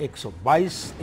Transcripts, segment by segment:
122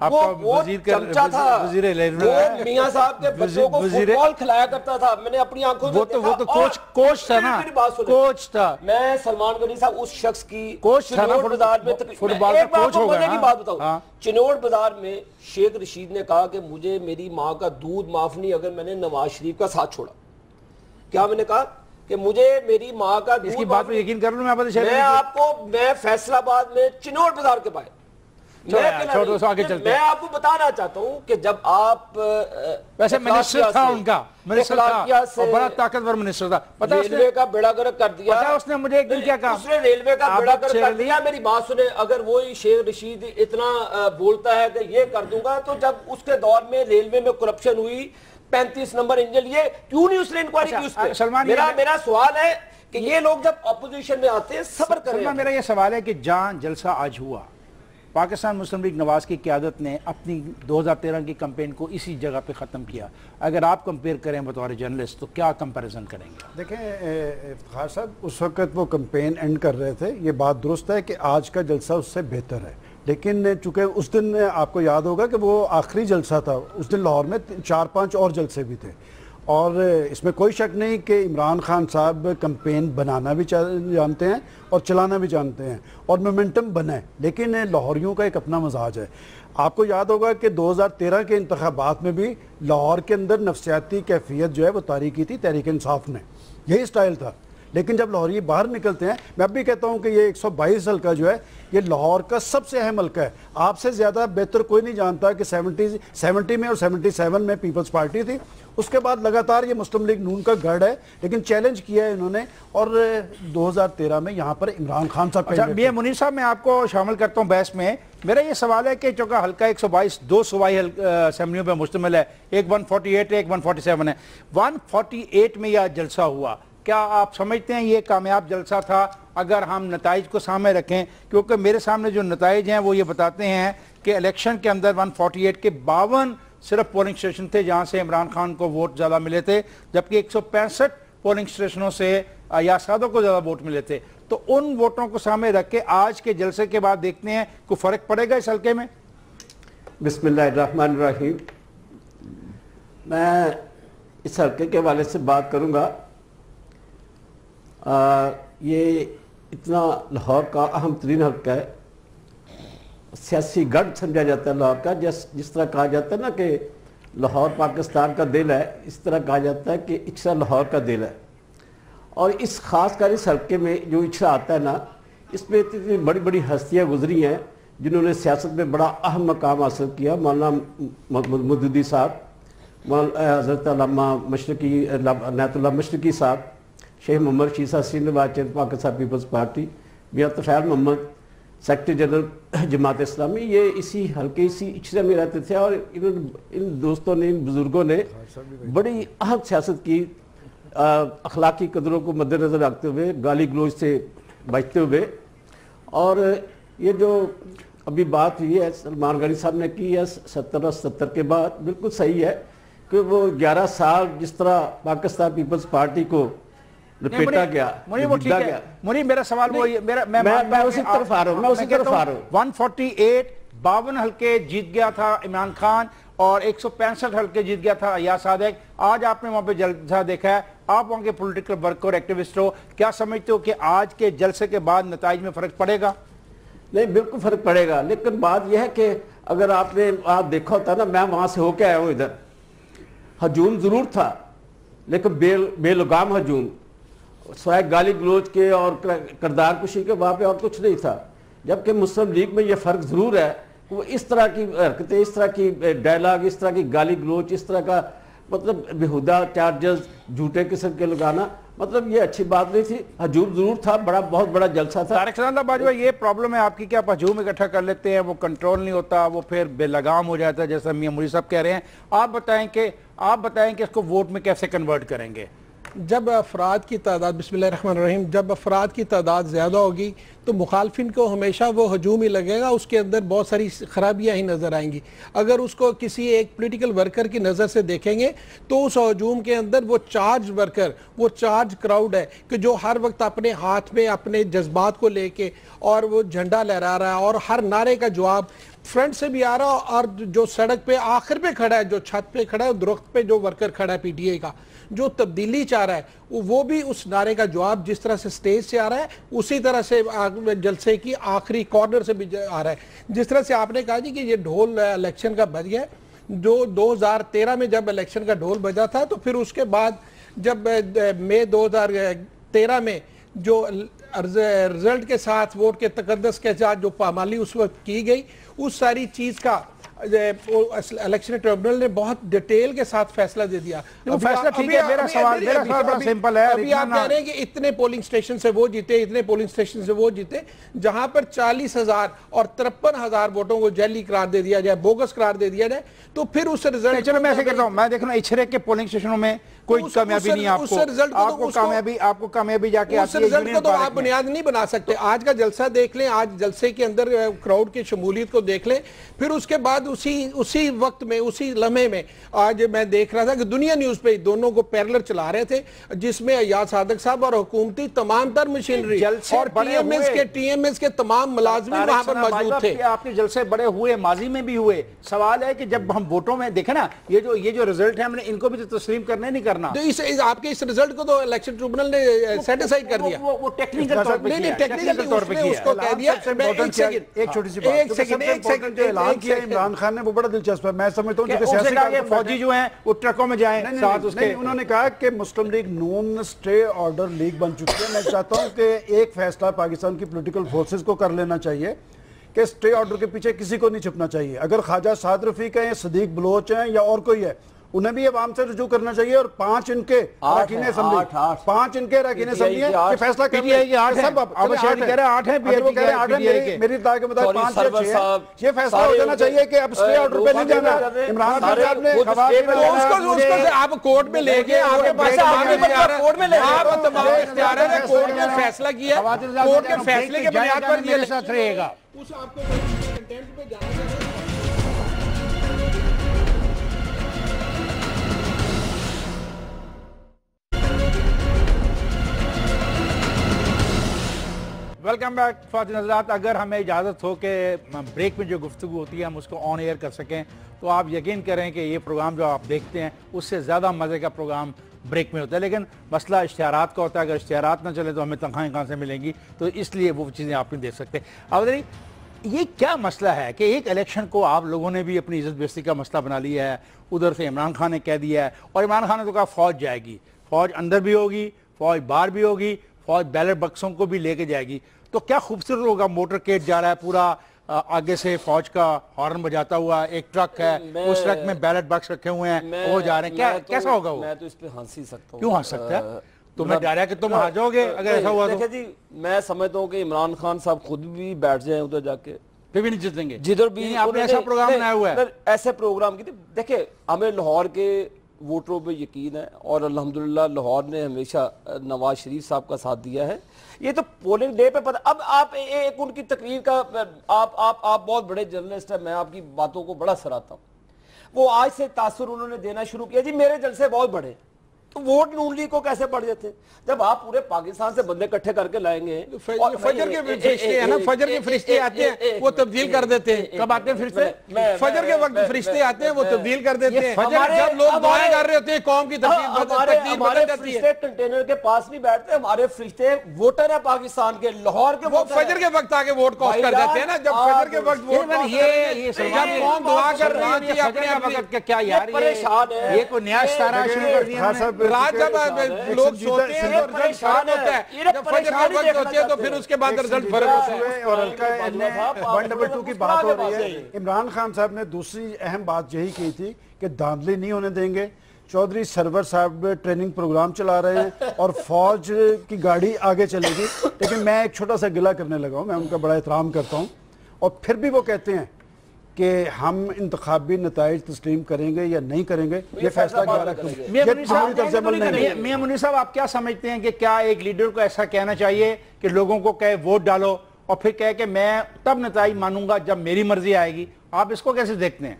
آپ کا وزیر چمچہ تھا، وزیر وہ میاں صاحب کے بچوں کو فٹ بال کھلایا کرتا تھا، میں نے اپنی آنکھوں سے وہ تو کوچ تھا نا، کوچ تھا. میں سلمان غنی صاحب اس شخص کی کوچ تھا نا چنوڑ بازار میں، فٹ بال کا کوچ ہوگا نا. کی بات بتاؤں، چنوڑ بازار میں شیخ رشید نے کہا کہ مجھے میری ماں کا دودھ معاف نہیں اگر میں نے نواز شریف کا ساتھ چھوڑا. کیا میں نے کہا کہ مجھے میری ماں کا دودھ، اس کی بات پہ یقین کر لوں میں آپ کو، میں فیصل آباد میں چنوڑ بازار کے پائے، میں آپ کو بتانا چاہتا ہوں کہ جب آپ ویسے منسٹر تھا ان کا، منسٹر تھا اور بڑا طاقتور منسٹر تھا. پتہ ریلوے کا بیڑا گرک کر دیا، پتہ اس نے مجھے ایک دن کیا کہا، اس نے ریلوے کا بیڑا گرک کر دیا. میری بات سنیں، اگر وہی شیخ رشید اتنا بولتا ہے کہ یہ کر دوں گا، تو جب اس کے دور میں ریلوے میں کرپشن ہوئی 35 نمبر انجن، یہ کیوں نہیں اس نے انکوائری کی اس پہ؟ میرا سوال ہے کہ یہ لوگ جب اپوزیشن میں آتے ہیں صبر کریں. میرا یہ سوال ہے کہ جہاں جلسہ آج ہوا، پاکستان مسلم لیگ نواز کی قیادت نے اپنی 2013 کی کمپین کو اسی جگہ پہ ختم کیا. اگر آپ کمپیئر کریں بطور جرنلسٹ تو کیا کمپیریزن کریں گے؟ دیکھیں افتخار صاحب، اس وقت وہ کمپین اینڈ کر رہے تھے، یہ بات درست ہے کہ آج کا جلسہ اس سے بہتر ہے، لیکن چونکہ اس دن آپ کو یاد ہوگا کہ وہ آخری جلسہ تھا، اس دن لاہور میں 4-5 اور جلسے بھی تھے، اور اس میں کوئی شک نہیں کہ عمران خان صاحب کمپین بنانا بھی جانتے ہیں اور چلانا بھی جانتے ہیں، اور مومنٹم بنا ہے. لیکن لاہوریوں کا ایک اپنا مزاج ہے. آپ کو یاد ہوگا کہ 2013 کے انتخابات میں بھی لاہور کے اندر نفسیاتی کیفیت جو ہے وہ طاری کی تھی تحریک انصاف نے، یہی سٹائل تھا. لیکن جب لاہوری باہر نکلتے ہیں، میں اب بھی کہتا ہوں کہ یہ 122 حلقہ جو ہے یہ لاہور کا سب سے اہم حلقہ ہے. آپ سے زیادہ بہتر کوئی نہیں جانتا کہ 70 میں اور 77 میں پیپلز پارٹی تھی. اس کے بعد لگاتار یہ مسلم لیگ نون کا گڑھ ہے، لیکن چیلنج کیا ہے انہوں نے، اور 2013 میں یہاں پر عمران خان صاحب کا. میاں منیر صاحب، میں آپ کو شامل کرتا ہوں بحث میں. میرا یہ سوال ہے کہ چونکہ حلقہ 122 2 صوبائی اسمبلیوں پہ مشتمل ہے، ایک 148 ہے، ایک 147 ہے. 148 میں یہ جلسہ ہوا، کیا آپ سمجھتے ہیں یہ کامیاب جلسہ تھا اگر ہم نتائج کو سامنے رکھیں؟ کیونکہ میرے سامنے جو نتائج ہیں وہ یہ بتاتے ہیں کہ الیکشن کے اندر 148 کے 52 صرف پولنگ سٹیشن تھے جہاں سے عمران خان کو ووٹ زیادہ ملے تھے، جبکہ 165 پولنگ سٹیشنوں سے یاسادوں کو زیادہ ووٹ ملے تھے. تو ان ووٹوں کو سامنے رکھ کے آج کے جلسے کے بعد دیکھتے ہیں کوئی فرق پڑے گا اس حلقے میں؟ بسم اللہ الرحمن الرحیم. میں اس حلقے کے حوالے سے بات کروں گا. یہ اتنا لاہور کا اہم ترین حلقہ ہے، سیاسی گڑھ سمجھا جاتا ہے لاہور کا. جس طرح کہا جاتا ہے نا کہ لاہور پاکستان کا دل ہے، اس طرح کہا جاتا ہے کہ اچھرا لاہور کا دل ہے. اور اس خاص کر اس حلقے میں جو اچھرا آتا ہے نا، اس میں اتنی بڑی بڑی ہستیاں گزری ہیں جنہوں نے سیاست میں بڑا اہم مقام حاصل کیا. مولانا مودودی صاحب، حضرت علامہ مشرقی عنایت اللہ مشرقی صاحب، شیخ Muhammad Rashid sahib senior vice chairman Pakistan Peoples Party, Mian Tufail محمد سیکرٹری جنرل جماعت اسلامی، یہ اسی حلقے اسی اچھرے میں رہتے تھے. اور ان دوستوں نے، ان بزرگوں نے بڑی اہم سیاست کی، اخلاقی قدروں کو مد نظر رکھتے ہوئے، گالی گلوچ سے بچتے ہوئے. اور یہ جو ابھی بات ہوئی ہے سلمان غنی صاحب نے کی ہے 70 کے بعد، بالکل صحیح ہے کہ وہ 11 سال جس طرح پاکستان پیپلز پارٹی کو لپیٹا گیا. منی میرا سوال وہ میں اسی طرف آ رہا ہوں، 148 52 حلقے جیت گیا تھا عمران خان اور 165 حلقے جیت گیا تھا ایاز صادق. آج آپ نے وہاں پہ جلسہ دیکھا ہے، آپ وہاں کے پولیٹیکل ورکر ایکٹیوسٹ ہو، کیا سمجھتے ہو کہ آج کے جلسے کے بعد نتائج میں فرق پڑے گا؟ نہیں، بالکل فرق پڑے گا. لیکن بات یہ ہے کہ اگر آپ دیکھا ہوتا نا، میں وہاں سے ہو کے آیا ہوں ادھر، ہجوم ضرور تھا لیکن بے لگام ہجوم، سوائے گالی گلوچ کے اور کردار کشی کے وہاں پہ اور کچھ نہیں تھا. جبکہ مسلم لیگ میں یہ فرق ضرور ہے کہ وہ اس طرح کی حرکتیں، اس طرح کی ڈائلاگ، اس طرح کی گالی گلوچ، اس طرح کا مطلب بےہودہ چارجز جھوٹے قسم کے لگانا، مطلب یہ اچھی بات نہیں تھی. ہجوم ضرور تھا، بہت بڑا جلسہ تھا. طارق سنان باجوہ، یہ پرابلم ہے آپ کی کہ آپ ہجوم اکٹھا کر لیتے ہیں، وہ کنٹرول نہیں ہوتا، وہ پھر بے لگام ہو جاتا ہے جیسا میاں موری صاحب کہہ رہے ہیں. آپ بتائیں کہ اس کو ووٹ میں کیسے کنورٹ کریں گے؟ جب افراد کی تعداد بسم اللہ الرحمن الرحیم جب افراد کی تعداد زیادہ ہوگی تو مخالفین کو ہمیشہ وہ ہجوم ہی لگے گا, اس کے اندر بہت ساری خرابیاں ہی نظر آئیں گی. اگر اس کو کسی ایک پولیٹیکل ورکر کی نظر سے دیکھیں گے تو اس ہجوم کے اندر وہ چارج ورکر, وہ چارج کراؤڈ ہے کہ جو ہر وقت اپنے ہاتھ میں اپنے جذبات کو لے کے اور وہ جھنڈا لہرا رہا ہے اور ہر نعرے کا جواب فرنٹ سے بھی آ رہا, اور جو سڑک پہ آخر پہ کھڑا ہے, جو چھت پہ کھڑا ہے, درخت پہ جو ورکر کھڑا ہے پی ٹی آئی کا, جو تبدیلی چاہ رہا ہے وہ بھی اس نعرے کا جواب جس طرح سے سٹیج سے آ رہا ہے اسی طرح سے جلسے کی آخری کارنر سے بھی آ رہا ہے. جس طرح سے آپ نے کہا جی کہ یہ ڈھول الیکشن کا بج گیا, جو 2013 میں جب الیکشن کا ڈھول بجا تھا تو پھر اس کے بعد جب مئی 2013 میں جو رزلٹ کے ساتھ ووٹ کے تقدس کے ساتھ جو پامالی اس وقت کی گئی, اس ساری چیز کا الیکشن ٹریبونل نے بہت ڈیٹیل کے ساتھ فیصلہ دے دیا. فیصلہ ٹھیک ہے, میرا سوال بڑا سمپل ہے. ابھی آپ کہہ رہے ہیں کہ اتنے پولنگ سٹیشن سے وہ جیتے, اتنے پولنگ سٹیشن سے وہ جیتے, جہاں پر 40,000 اور 53,000 ووٹوں کو جعلی قرار دے دیا جائے, بوگس قرار دے دیا جائے, تو پھر اس رزلٹ چلو میں ایسے کرتا ہوں, میں دیکھ رہا ہوں اچھرے کے پولنگ سٹیشنوں میں کوئی کامیابی نہیں, آپ کو کامیابی جا کے اس رزلٹ کو تو آپ بنیاد نہیں بنا سکتے. آج کا جلسہ دیکھ لیں, آج جلسے کے اندر کراؤڈ کی شمولیت کو دیکھ لیں, پھر اس کے بعد اسی وقت میں, اسی لمحے میں آج میں دیکھ رہا تھا کہ دنیا نیوز پہ دونوں کو پیرلر چلا رہے تھے, جس میں ایاز صادق صاحب اور حکومتی تمام تر مشینری اور ٹی ایم ایس کے تمام ملازمین وہاں پر موجود تھے. آپ کے جلسے بڑے ہوئے, ماضی میں بھی ہوئے. سوال ہے کہ جب ہم ووٹوں میں دیکھیں نا, یہ جو رزلٹ ہے ہم نے ان کو بھی تو تسلیم کرنے نہیں کرنا. تو آپ کے اس رزلٹ کو تو الیکشن ٹریبونل نے سیٹیسائیڈ کر دیا. وہ ٹیکنیکل طور پہ کیا, ٹیکنیکل طور پہ اس کو کہہ دیا. ایک چھوٹی سی بات, اعلان کیا عمران خان نے وہ بڑا دلچسپ ہے. میں سمجھتا ہوں کہ سیاسی فوجی جو ہیں وہ ٹرکوں میں جائیں ساتھ اس کے. انہوں نے کہا کہ مسلم لیگ نون اسٹے آرڈر لیگ بن چکی ہے. میں چاہتا ہوں کہ ایک فیصلہ پاکستان کی پولیٹیکل فورسز کو کر لینا چاہیے کہ اسٹے آرڈر کے پیچھے کسی کو نہیں چھپنا چاہیے. اگر خواجہ سعد رفیق ہیں یا صدیق بلوچ ہیں یا اور کوئی ہے, انہیں بھی عوام سے رجوع کرنا چاہیے, اور 5 ان کے اراکین اسمبلی کہ فیصلہ کر لیں. میری اطلاع کے مطابق 5 یا 6 ہیں. یہ فیصلہ ہو جانا چاہیے کہ اب اسٹے آرڈر پہ نہیں جانا. عمران خان صاحب نے آپ کورٹ میں لے گئے, آپ کے پاس کورٹ میں لے گئے, آپ تمام اختیارات ہیں, کورٹ نے فیصلہ کیا, کورٹ کے فیصلے کے بنیاد پر یہ ساتھ رہے گا. اس آپ کو کنٹینٹ پہ جانا چاہیے. ویلکم بیک خواتین حضرات. اگر ہمیں اجازت ہو کہ بریک میں جو گفتگو ہوتی ہے ہم اس کو آن ایئر کر سکیں تو آپ یقین کریں کہ یہ پروگرام جو آپ دیکھتے ہیں اس سے زیادہ مزے کا پروگرام بریک میں ہوتا ہے. لیکن مسئلہ اشتہارات کا ہوتا ہے, اگر اشتہارات نہ چلے تو ہمیں تنخواہیں کہاں سے ملیں گی, تو اس لیے وہ چیزیں آپ نہیں دیکھ سکتے. اب یہ کیا مسئلہ ہے کہ ایک الیکشن کو آپ لوگوں نے بھی اپنی عزت بےزتی کا مسئلہ بنا لیا ہے, ادھر سے عمران خان نے کہہ دیا ہے, اور عمران خان نے تو کہا فوج جائے گی, فوج اندر بھی ہوگی, فوج باہر بھی ہوگی, فوج بیلٹ بکسوں کو بھی لے کے جائے گی. تو کیا خوبصورت ہوگا, موٹر کیٹ جا رہا ہے پورا, آگے سے فوج کا ہارن بجاتا ہوا, ایک ٹرک ہے, اس ٹرک میں بیلٹ باکس رکھے ہوئے ہیں, وہ جا رہے ہیں. کیسا ہوگا وہ؟ میں تو اس پہ ہنس ہی سکتا ہوں. کیوں ہنس سکتا ہے؟ تمہیں ڈر ہے کہ تم ہار جاؤ گے اگر ایسا ہوا تو؟ دیکھیں جی, میں سمجھتا ہوں کہ عمران خان صاحب خود بھی بیٹھ جائیں ادھر جا کے, پھر بھی نہیں جیتیں گے. جدھر بھی آپ نے ایسا پروگرام بنایا ہوا ہے, ایسے پروگرام کی. دیکھیں ہمیں لاہور کے ووٹروں پہ یقین ہے, اور الحمدللہ لاہور نے ہمیشہ نواز شریف صاحب کا ساتھ دیا ہے. یہ تو پولنگ ڈے پہ پتہ. اب آپ ایک ان کی تقریر کا, آپ بہت بڑے جرنلسٹ ہیں, میں آپ کی باتوں کو بڑا سراہتا ہوں. وہ آج سے تاثر انہوں نے دینا شروع کیا, جی میرے جلسے بہت بڑے, تو ووٹ نون لیگ کو کیسے بڑھ جاتے ہیں جب آپ پورے پاکستان سے بندے اکٹھے کر کے لائیں گے؟ فجر کے فرشتے ہیں نا, فجر کے فرشتے آتے ہیں وہ تبدیل کر دیتے ہیں. کب آتے ہیں فرشتے؟ فجر کے وقت فرشتے آتے ہیں وہ تبدیل کر دیتے ہیں. جب لوگ دعائیں کر رہے ہوتے ہیں قوم کی تقدیر بدل جاتی ہے. کنٹینر کے پاس نہیں بیٹھتے, ہمارے فرشتے ووٹر ہیں پاکستان کے, لاہور کے. وہ فجر کے وقت آگے ووٹ کاسٹ کر دیتے ہیں نا, جب فجر کے وقت ووٹ کاسٹ جب قوم دعا کر رہی ہوتی ہے اپنے وقت. کیا یار یہ کوئی نیا ستارہ شروع کر دیا رات جب لوگ سوتے ہیں تو رزلٹ فرق ہوتا ہے, جب فجر کے وقت ہوتی ہے تو پھر اس کے بعد رزلٹ فرق ہوتا ہے. اور 1/2 کی بات ہو رہی ہے. عمران خان صاحب نے دوسری اہم بات یہی کی تھی کہ دھاندلی نہیں ہونے دیں گے. چودھری سرور صاحب ٹریننگ پروگرام چلا رہے ہیں اور فوج کی گاڑی آگے چلے گی. لیکن میں ایک چھوٹا سا گلہ کرنے لگا ہوں, میں ان کا بڑا احترام کرتا ہوں, اور پھر بھی وہ کہتے ہیں کہ ہم انتخابی نتائج تسلیم کریں گے یا نہیں کریں گے، یہ فیصلہ 11 اکتوبر۔ میاں منیر صاحب، آپ کیا سمجھتے ہیں کہ کیا ایک لیڈر کو ایسا کہنا چاہیے کہ لوگوں کو کہے ووٹ ڈالو اور پھر کہے کہ میں تب نتائج مانوں گا جب میری مرضی آئے گی؟ آپ اس کو کیسے دیکھتے ہیں؟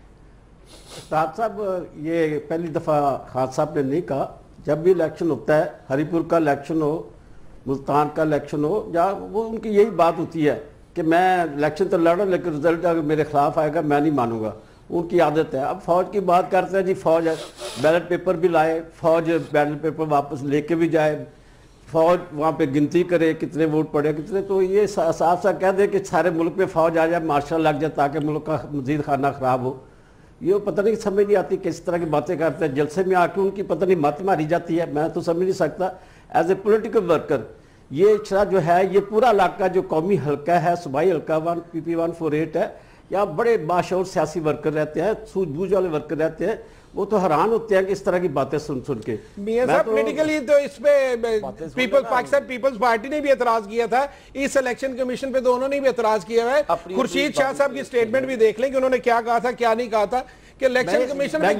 استاد صاحب، یہ پہلی دفعہ خان صاحب نے نہیں کہا، جب بھی الیکشن ہوتا ہے، ہری پور کا الیکشن ہو، ملتان کا الیکشن ہو، یا وہ ان کی یہی بات ہوتی ہے کہ میں الیکشن تو لڑوں لیکن رزلٹ اگر میرے خلاف آئے گا میں نہیں مانوں گا، ان کی عادت ہے۔ اب فوج کی بات کرتے ہیں، جی فوج بیلٹ پیپر بھی لائے، فوج بیلٹ پیپر واپس لے کے بھی جائے، فوج وہاں پہ گنتی کرے کتنے ووٹ پڑے کتنے، تو یہ صاف صاف کہہ دے کہ سارے ملک میں فوج آ جائے، مارشل لگ جائے تاکہ ملک کا مزید خانہ خراب ہو۔ یہ پتہ نہیں سمجھ نہیں آتی کس طرح کی باتیں کرتے ہیں، جلسے میں آ کے ان کی پتہ نہیں مت ماری جاتی ہے، میں تو سمجھ نہیں سکتا ایز اے پولیٹیکل ورکر۔ یہ اچھا جو ہے، یہ پورا علاقہ جو قومی حلقہ ہے، صوبائی حلقہ PP 148 ہے، یہاں بڑے باشعور سیاسی ورکر رہتے ہیں، سوجھ بوجھ والے ورکر رہتے ہیں، وہ تو حیران ہوتے ہیں کہ اس طرح کی باتیں سن کے۔ میاں صاحب پولیٹیکلی تو اس پہ پاکستان پیپلز پارٹی نے بھی اعتراض کیا تھا، اس الیکشن کمیشن پہ تو انہوں نے بھی اعتراض کیا ہے۔ خورشید شاہ صاحب کی سٹیٹمنٹ بھی دیکھ لیں کہ انہوں نے کیا کہا تھا کیا نہیں کہا تھا، کہ الیکشن کمیشن میں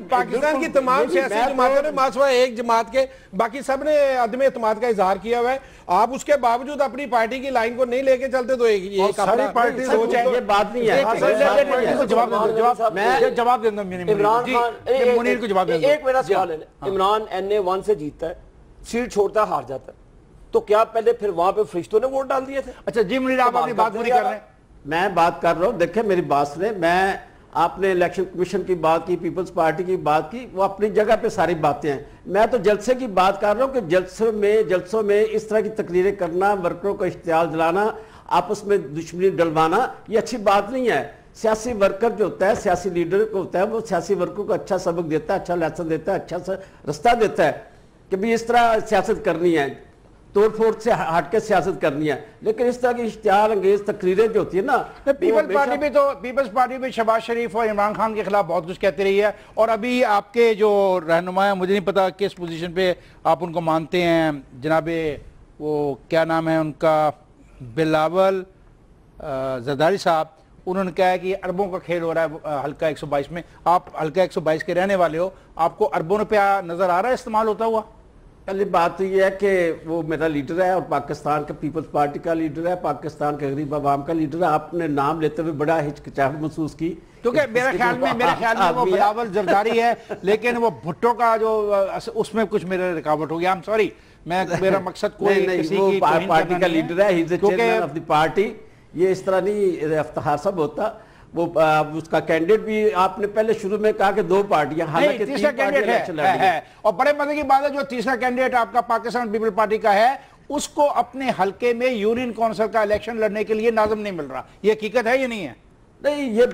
پاکستان کی تمام سیاسی جماعتوں نے ماسوا ایک جماعت کے باقی سب نے عدم اعتماد کا اظہار کیا ہوا ہے، آپ اس کے باوجود اپنی پارٹی کی لائن کو نہیں لے کے چلتے تو ایک اپنا سوچ ہے۔ یہ بات نہیں ہے۔ جواب دیں منیر کو جواب دیں۔ ایک میرا سوال ہے، عمران NA1 سے جیتتا ہے، سیٹ چھوڑتا ہے، ہار جاتا ہے، تو کیا پہلے پھر وہاں پہ فرشتوں نے ووٹ ڈال دیے تھے؟ اچھا جی منیر، آپ اپنی بات پوری کر رہے ہیں۔ میں بات کر رہا ہوں، دیکھیں میری بات سنیں، میں آپ نے الیکشن کمیشن کی بات کی، پیپلز پارٹی کی بات کی، وہ اپنی جگہ پہ ساری باتیں ہیں، میں تو جلسے کی بات کر رہا ہوں کہ جلسوں میں اس طرح کی تقریریں کرنا، ورکروں کو اشتعال دلانا، آپس میں دشمنی ڈلوانا، یہ اچھی بات نہیں ہے۔ سیاسی ورکر جو ہوتا ہے، سیاسی لیڈر کو ہوتا ہے، وہ سیاسی ورکر کو اچھا سبق دیتا ہے، اچھا لیسن دیتا ہے، اچھا رستہ دیتا ہے کہ بھی اس طرح سیاست کرنی ہے، توڑ پھوڑ سے ہٹ کے سیاست کرنی ہے۔ لیکن اس طرح کی اشتعال انگیز تقریریں جو ہوتی ہیں نا، پیپلز پارٹی میں شہباز شریف اور عمران خان کے خلاف بہت کچھ کہتے رہی ہے، اور ابھی آپ کے جو رہنما ہیں، مجھے نہیں پتا کس پوزیشن پہ آپ ان کو مانتے ہیں، جناب وہ کیا نام ہے ان کا، بلاول زرداری صاحب، انہوں نے کہا ہے کہ اربوں کا کھیل ہو رہا ہے حلقہ 122 میں۔ آپ حلقہ 122 کے رہنے والے ہو، آپ کو اربوں روپیہ نظر آ رہا ہے استعمال ہوتا ہوا؟ پہلی بات تو یہ ہے کہ وہ میرا لیڈر ہے اور پاکستان کا پیپلز پارٹی کا لیڈر ہے، پاکستان کے غریب عوام کا لیڈر ہے۔ آپ نے نام لیتے ہوئے بڑا ہچکچاہٹ محسوس کی، کیونکہ میرے خیال میں وہ بلاول زرداری ہے، لیکن وہ بھٹو کا جو اس میں کچھ میرے رکاوٹ ہو گیا۔ I'm sorry، میرا مقصد کوئی کسی کی پارٹی کا لیڈر ہے، he's the chairman of the party۔ یہ اس طرح نہیں افتخار صاحب ہوتا، وہ اس کا کینڈیڈیٹ بھی آپ نے پہلے شروع میں کہا کہ 2 پارٹیاں، حالانکہ 3 پارٹیاں ہے، اور بڑے مزے کی بات ہے جو تیسرا کینڈیڈیٹ آپ کا پاکستان پیپل پارٹی کا ہے، اس کو اپنے حلقے میں یونین کونسل کا الیکشن لڑنے کے لیے ناظم نہیں مل رہا۔ یہ حقیقت ہے یا نہیں ہے؟ نہیں، یہ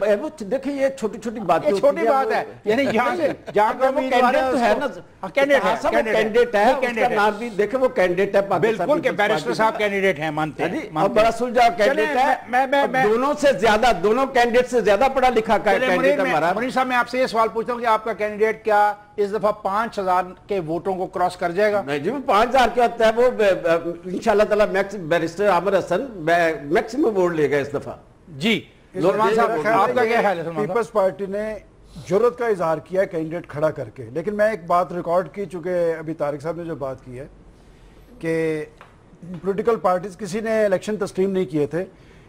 دیکھیں یہ چھوٹی چھوٹی باتیں، یہ چھوٹی بات ہے، یعنی یہاں سے جہاں کا وہ کینڈیڈیٹ تو ہے نا، کینڈیڈیٹ ہے، اس کا نام بھی دیکھیں، وہ کینڈیڈیٹ ہے پاکستان۔ بالکل کہ بیرسٹر صاحب کینڈیڈیٹ ہیں، مانتے ہیں، اور بڑا سلجھا کینڈیڈیٹ ہے، دونوں سے زیادہ، دونوں کینڈیڈیٹ سے زیادہ پڑھا لکھا کا کینڈیڈیٹ ہمارا۔ منیر صاحب میں آپ سے یہ سوال پوچھتا ہوں کہ آپ کا کینڈیڈیٹ کیا اس دفعہ 5000 کے ووٹوں کو کراس کر جائے گا؟ جی 5000 کیا ہوتا ہے، وہ انشاءاللہ تعالیٰ بیرسٹر عامر حسن میکسیمم ووٹ لے گا اس دفعہ۔ جی سلمان صاحب، آپ کا کیا خیال ہے؟ پیپلز پارٹی نے جرأت کا اظہار کیا ہے کینڈیڈیٹ کھڑا کر کے، لیکن میں ایک بات ریکارڈ کی، چونکہ ابھی طارق صاحب نے جو بات کی ہے کہ پولیٹیکل پارٹیز کسی نے الیکشن تسلیم نہیں کیے تھے۔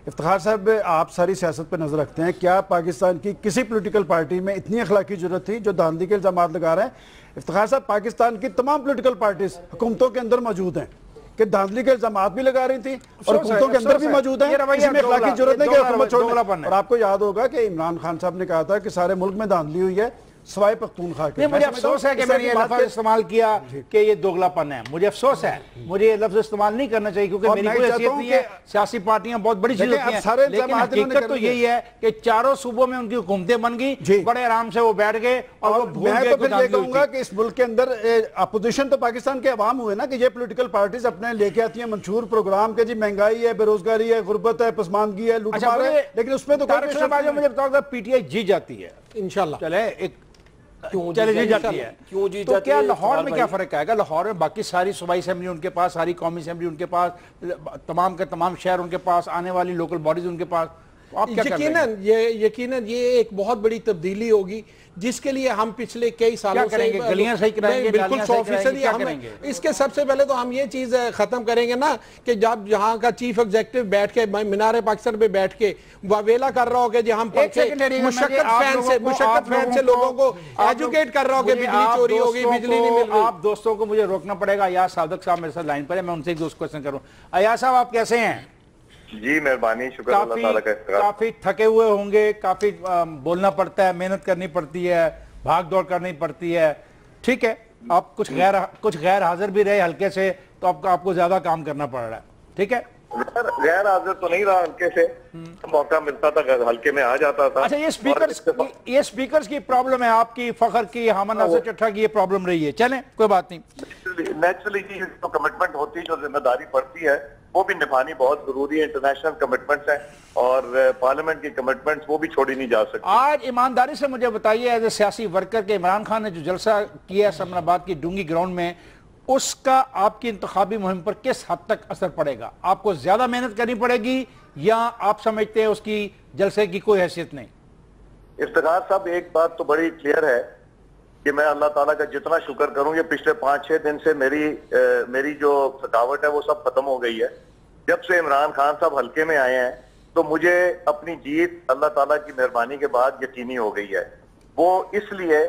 افتخار صاحب، آپ ساری سیاست پہ نظر رکھتے ہیں، کیا پاکستان کی کسی پولیٹیکل پارٹی میں اتنی اخلاقی جرأت تھی جو دھاندلی کے الزامات لگا رہے ہیں؟ افتخار صاحب، پاکستان کی تمام پولیٹیکل پارٹیز حکومتوں کے اندر موجود ہیں کہ دھاندلی کے الزامات بھی لگا رہی تھیں اور حکومتوں کے اندر بھی موجود ہیں، اس میں اخلاقی جرأت نہیں کہ حکومت چھوڑنے۔ اور آپ کو یاد ہوگا کہ عمران خان صاحب نے کہا تھا کہ سارے ملک میں دھاندلی ہوئی ہے سوائے پختونخوا کے۔ مجھے افسوس ہے کہ میں نے یہ لفظ استعمال کیا کہ یہ دوگلا پن ہے، مجھے افسوس ہے، مجھے یہ لفظ استعمال نہیں کرنا چاہیے کیونکہ میری کوئی حیثیت نہیں ہے، سیاسی پارٹیاں بہت بڑی چیز ہوتی ہیں، لیکن حقیقت تو یہی ہے کہ چاروں صوبوں میں ان کی حکومتیں بن گئی، بڑے آرام سے وہ بیٹھ گئے اور وہ بھول گئے۔ میں تو پھر یہ کہوں گا کہ اس ملک کے اندر اپوزیشن تو پاکستان کے عوام ہوئے نا کہ یہ پولیٹیکل پارٹیز اپنے لے کے آتی ہیں منشور پروگرام کے، جی مہنگائی ہے، بے روزگاری ہے، غربت ہے، پسماندگی ہے، لوٹ مار ہے، لیکن اس میں تو مجھے بتاؤ PTI جیت جاتی ہے انشاءاللہ، چلے ایک چلے جی جاتی ہے، تو کیا لاہور میں کیا فرق آئے گا؟ لاہور میں باقی ساری صوبائی اسمبلی ان کے پاس، ساری قومی اسمبلی ان کے پاس، تمام کے تمام شہر ان کے پاس، آنے والی لوکل باڈیز ان کے پاس، آپ کیا کر رہے ہیں؟ یقیناً یہ ایک بہت بڑی تبدیلی ہوگی جس کے لیے ہم پچھلے کئی سالوں سے گلیاں صحیح کرائیں گے؟ بالکل 100%. اس کے سب سے پہلے تو ہم یہ چیز ختم کریں گے نا کہ جب یہاں کا چیف ایگزیکٹو بیٹھ کے مینار پاکستان پہ بیٹھ کے واویلا کر رہا ہو کہ جی ہم مشقت فین سے لوگوں کو ایجوکیٹ کر رہا ہو کہ بجلی چوری ہوگی، بجلی نہیں مل رہی. آپ دوستوں کو مجھے روکنا پڑے گا. ایاز صادق صاحب میرے ساتھ لائن پر ہے، میں ان سے ایک دوست کوئسچن کروں. ایاز صاحب آپ کیسے ہیں؟ جی مہربانی، شکر اللہ تعالیٰ کا. کافی تھکے ہوئے ہوں گے، کافی بولنا پڑتا ہے، محنت کرنی پڑتی ہے، بھاگ دوڑ کرنی پڑتی ہے. ٹھیک ہے، آپ کچھ غیر حاضر بھی رہے ہلکے سے تو آپ کو زیادہ کام کرنا پڑ رہا ہے. ٹھیک ہے، غیر حاضر تو نہیں رہا، ہلکے سے موقع ملتا تھا ہلکے میں آ جاتا تھا. اچھا، یہ سپیکرز کی پرابلم ہے آپ کی، فخر کی، حامد ناصر چٹھا کی یہ پرابلم رہی ہے. چلیں کوئی بات نہیں. نیچرلی جی جو کمٹمنٹ ہوتی ہے، جو ذمہ داری پڑتی ہے وہ بھی نبھانی بہت ضروری ہے. انٹرنیشنل کمٹمنٹس ہیں اور پارلیمنٹ کی کمٹمنٹس وہ بھی چھوڑی نہیں جا سکتی. آج ایمانداری سے مجھے بتائیے ایز اے سیاسی ورکر کہ عمران خان نے جو جلسہ کیا سمن آباد کی ڈونگی گراؤنڈ میں، اس کا آپ کی انتخابی مہم پر کس حد تک اثر پڑے گا؟ آپ کو زیادہ محنت کرنی پڑے گی یا آپ سمجھتے ہیں اس کی جلسے کی کوئی حیثیت نہیں؟ افتخار صاحب ایک بات تو بڑی کلیئر ہے کہ میں اللہ تعالیٰ کا جتنا شکر کروں، یہ پچھلے 5-6 دن سے میری جو تھکاوٹ ہے وہ سب ختم ہو گئی ہے. جب سے عمران خان صاحب حلقے میں آئے ہیں تو مجھے اپنی جیت اللہ تعالیٰ کی مہربانی کے بعد یقینی ہو گئی ہے. وہ اس لیے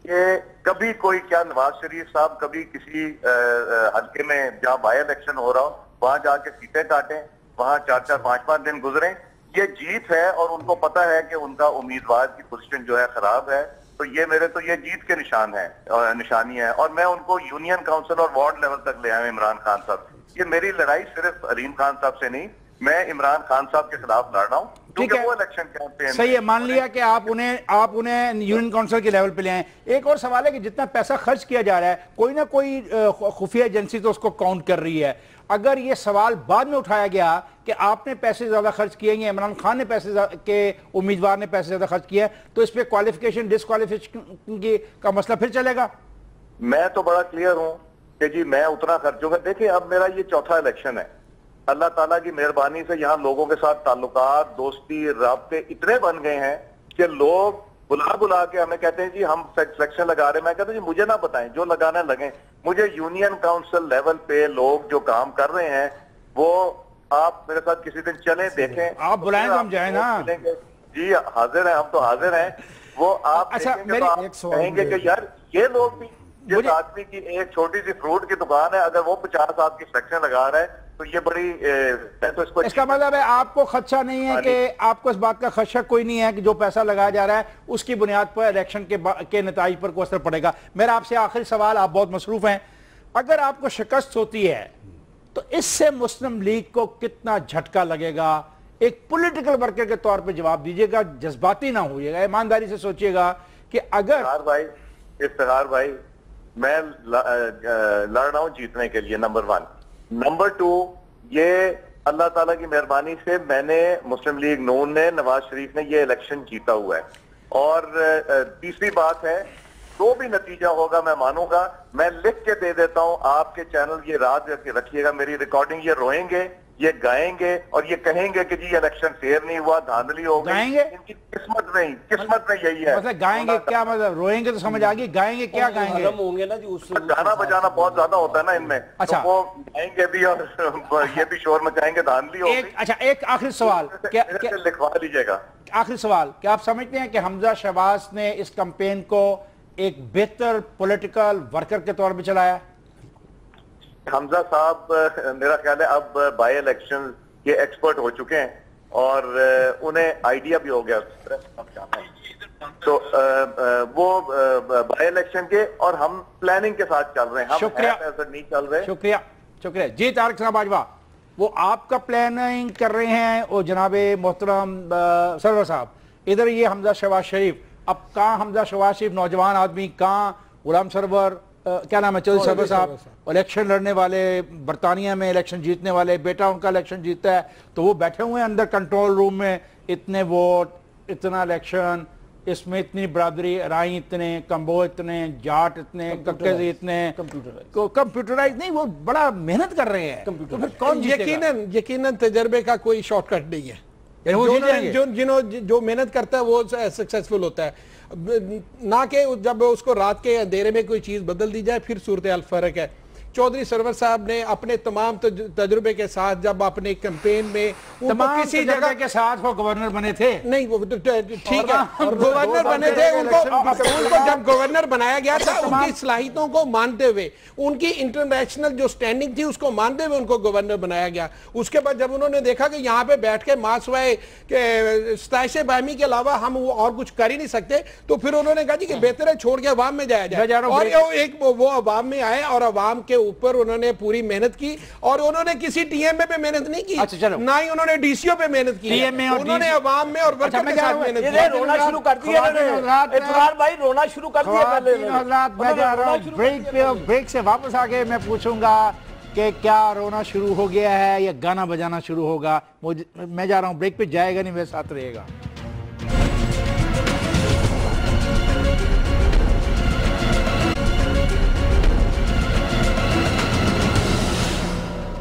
کہ کبھی کوئی کیا نواز شریف صاحب کبھی کسی حلقے میں جہاں بائی الیکشن ہو رہا ہو وہاں جا کے سیٹیں کاٹیں، وہاں 4-5 دن گزریں. یہ جیت ہے اور ان کو پتا ہے کہ ان کا امیدوار کی پوزیشن جو ہے خراب ہے، تو یہ جیت کے نشانی ہے. اور میں ان کو یونین کاؤنسل اور وارڈ لیول تک لے آئے عمران خان صاحب. یہ میری لڑائی صرف حلیم خان صاحب سے نہیں، میں عمران خان صاحب کے خلاف لڑ رہا ہوں کیونکہ وہ الیکشن کیمپین. صحیح ہے، مان لیا کہ آپ انہیں یونین کاؤنسل کے لیول پہ لے آئیں. ایک اور سوال ہے کہ جتنا پیسہ خرچ کیا جا رہا ہے کوئی نہ کوئی خفیہ ایجنسی تو اس کو کاؤنٹ کر رہی ہے. اگر یہ سوال بعد میں اٹھایا گیا کہ آپ نے پیسے زیادہ خرچ کیے ہیں، عمران خان نے پیسے کے امیدوار نے پیسے زیادہ خرچ کیا ہے، تو اس پہ کوالیفیکیشن ڈسکوالیفیکیشن کا مسئلہ پھر چلے گا؟ میں تو بڑا کلیئر ہوں کہ جی میں اتنا خرچوں گا. دیکھیں اب میرا یہ چوتھا الیکشن ہے. اللہ تعالیٰ کی مہربانی سے یہاں لوگوں کے ساتھ تعلقات، دوستی، رابطے اتنے بن گئے ہیں کہ لوگ بلا کے ہمیں کہتے ہیں جی ہم سلیکشن لگا رہے ہیں. میں کہتا ہوں جی مجھے نہ بتائیں، جو لگانا لگیں. مجھے یونین کاؤنسل لیول پہ لوگ جو کام کر رہے ہیں وہ آپ میرے ساتھ کسی دن چلیں دیکھیں. آپ بلائیں تو ہم جائیں نا. جی حاضر ہیں، ہم تو حاضر ہیں. وہ آپ کہیں گے کہ یار یہ لوگ بھی، جس آدمی کی ایک چھوٹی سی فروٹ کی دکان ہے اگر وہ 50 آپ کی سلیکشن لگا رہا ہے تو یہ بڑی اس کا مطلب ہے آپ کو خدشہ نہیں ہے کہ آپ کو اس بات کا خدشہ کوئی نہیں ہے کہ جو پیسہ لگایا جا رہا ہے اس کی بنیاد پر الیکشن کے نتائج پر کوئی اثر پڑے گا. میرا آپ سے آخری سوال، آپ بہت مصروف ہیں، اگر آپ کو شکست ہوتی ہے تو اس سے مسلم لیگ کو کتنا جھٹکا لگے گا؟ ایک پولیٹیکل ورکر کے طور پہ جواب دیجئے گا، جذباتی نہ ہوئے گا، ایمانداری سے سوچئے گا کہ اگر افتخار بھائی میں لڑ رہا ہوں جیتنے کے لیے، نمبر 1. نمبر 2، یہ اللہ تعالیٰ کی مہربانی سے میں نے مسلم لیگ نون نے، نواز شریف نے یہ الیکشن جیتا ہوا ہے. اور تیسری بات ہے، جو بھی نتیجہ ہوگا میں مانوں گا. میں لکھ کے دے دیتا ہوں، آپ کے چینل یہ رات رکھیے گا، میری ریکارڈنگ، یہ روئیں گے، یہ گائیں گے اور یہ کہیں گے کہ جی الیکشن فیئر نہیں ہوا، دھاندلی ہو گئی. گائیں گے؟ ان کی قسمت نہیں، قسمت میں یہی ہے. مطلب گائیں گے کیا مطلب؟ روئیں گے تو سمجھ آگئی، گائیں گے کیا گائیں گے؟ ہوں گے نا جی، گانا بجانا بہت زیادہ ہوتا ہے نا ان میں، تو وہ گائیں گے بھی اور یہ بھی شور مچائیں گے، دھاندلی ہوگی. اچھا ایک آخری سوال لکھوا لیجئے گا. آخری سوال، کیا آپ سمجھتے ہیں کہ حمزہ شہباز نے اس کمپین کو ایک بہتر پولیٹیکل ورکر کے طور پہ چلایا؟ حمزہ صاحب میرا خیال ہے اب بائی الیکشن کے ایکسپرٹ ہو چکے ہیں اور انہیں آئیڈیا بھی ہو گیا تو وہ بائی الیکشن کے، اور ہم پلاننگ کے ساتھ چل رہے ہیں. ہم ایسا نہیں چل رہے. شکریہ جی. طارق صاحب باجوہ، وہ آپ کا پلاننگ کر رہے ہیں اور جناب محترم سرور صاحب ادھر یہ حمزہ شہباز شریف. اب کہاں حمزہ شہباز شریف نوجوان آدمی، کہاں غلام سرور کیا نام ہے چودھری سرور صاحب، الیکشن لڑنے والے، برطانیہ میں الیکشن جیتنے والے، بیٹا ان کا الیکشن جیتا ہے تو وہ بیٹھے ہوئے ہیں اندر کنٹرول روم میں. اتنے ووٹ، اتنا الیکشن، اس میں اتنی برادری، رائیں اتنے، کمبو اتنے، جاٹ اتنے، ککزی اتنے، کمپیوٹرائز نہیں، وہ بڑا محنت کر رہے ہیں. تو پھر کون جیتے گا؟ یقیناً تجربے کا کوئی شارٹ کٹ نہیں ہے. جو محنت کرتا ہے وہ سکسیسفل ہوتا ہے، نہ کہ جب اس کو رات کے اندھیرے میں کوئی چیز بدل دی جائے پھر صورتحال فرق ہے۔ چودھری سرور صاحب نے اپنے تمام تجربے کے ساتھ جب اپنے کیمپین میں کسی جگہ کے ساتھ وہ گورنر بنے تھے، نہیں وہ ٹھیک ہے گورنر بنے تھے، ان کو جب گورنر بنایا گیا تھا ان کی صلاحیتوں کو مانتے ہوئے، ان کی انٹرنیشنل جو سٹینڈنگ تھی اس کو مانتے ہوئے ان کو گورنر بنایا گیا۔ اس کے بعد جب انہوں نے دیکھا کہ یہاں پہ بیٹھ کے ماسوائے کہ ستائش باہمی کے علاوہ ہم اور کچھ کر ہی نہیں سکتے، تو پھر انہوں نے کہا جی کہ بہتر ہے چھوڑ کے عوام میں جایا جائے، اور ایک وہ عوام میں آئے اور عوام کے اوپر انہوں نے پوری محنت کی، اور انہوں نے کسی ٹی ایم اے پہ محنت نہیں کی، نہ ہی انہوں نے ڈی سی او پہ محنت کی، انہوں نے عوام میں اور ورکر کے ساتھ محنت کی۔ رونا شروع کر دیا افطار بھائی، رونا شروع کر دیا۔ حضرات میں جا رہا ہوں بریک پہ، بریک سے واپس آگے میں پوچھوں گا کہ کیا رونا شروع ہو گیا ہے یا گانا بجانا شروع ہوگا۔ میں جا رہا ہوں بریک پہ، جائے گا نہیں میرے ساتھ رہے گا۔